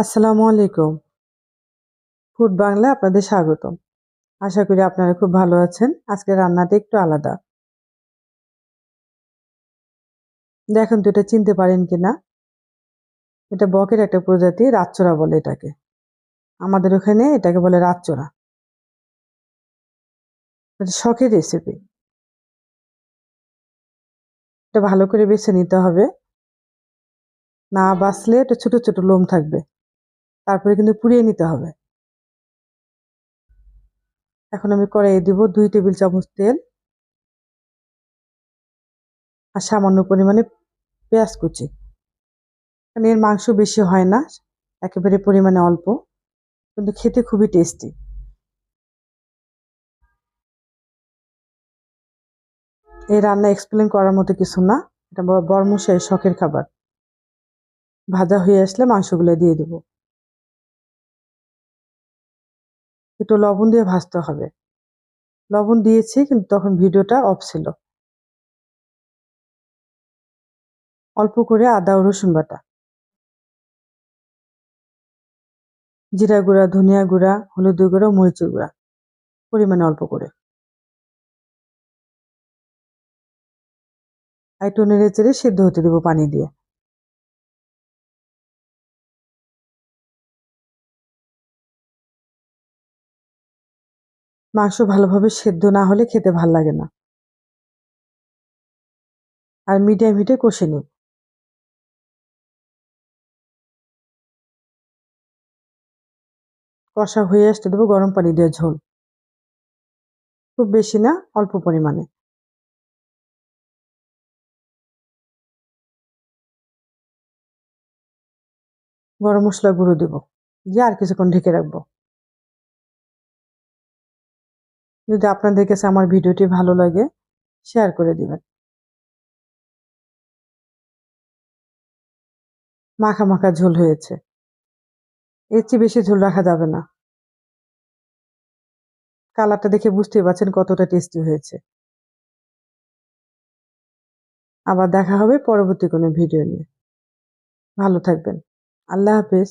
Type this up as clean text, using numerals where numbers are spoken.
আসসালামু আলাইকুম। ফুড বাংলায় আপনাদের স্বাগতম। আশা করি আপনারা খুব ভালো আছেন। আজকের রান্নাটা একটু আলাদা। দেখেন তো এটা চিনতে পারেন কিনা? এটা বকের একটা প্রজাতি, রাতচোরা বলে এটাকে। আমাদের ওখানে এটাকে বলে রাতচোরা। এটা শখের রেসিপি। এটা ভালো করে বেছে নিতে হবে। না বাছলে এটা ছোট ছোট লোম থাকবে। তারপরে কিন্তু পুড়িয়ে নিতে হবে। এখন আমি কড়াইয়ে দিব 2 টেবিল চামচ তেল আর সামান্য পরিমাণে পেঁয়াজ কুচি। কারণ এর মাংস বেশি হয় না, একেবারে পরিমাণে অল্প, কিন্তু খেতে খুবই টেস্টি। এই রান্না এক্সপ্লেন করার মতো কিছু না, এটা বরমশাইয়ের শখের খাবার। ভাজা হয়ে আসলে মাংসগুলো দিয়ে দেবো। একটু লবণ দিয়ে ভাজতে হবে। লবণ দিয়েছি কিন্তু তখন ভিডিওটা অফ ছিল। অল্প করে আদা ও রসুন বাটা, জিরা গুঁড়া, ধনিয়া গুঁড়া, হলুদ গুঁড়া, মরিচের গুঁড়া পরিমাণে অল্প করে। আর একটু নেড়ে চেড়ে সেদ্ধ হতে দেবো পানি দিয়ে। মাংস ভালোভাবে সেদ্ধ না হলে খেতে ভাল লাগে না। আর মিডিয়াম হিটে কষে নিই। কষা হয়ে আসতে দেবো গরম পানি দিয়ে ঝোল। খুব বেশি না, অল্প পরিমাণে। গরম মশলা গুঁড়ো দেবো, দিয়ে আর কিছুক্ষণ ঢেকে রাখবো। যদি আপনাদের কাছে আমার ভিডিওটি ভালো লাগে, শেয়ার করে দিবেন। মাখা মাখা ঝোল হয়েছে, এর চেয়ে বেশি ঝোল রাখা যাবে না। কালারটা দেখে বুঝতেই পারছেন কতটা টেস্টি হয়েছে। আবার দেখা হবে পরবর্তী কোনো ভিডিও নিয়ে। ভালো থাকবেন। আল্লাহ হাফেজ।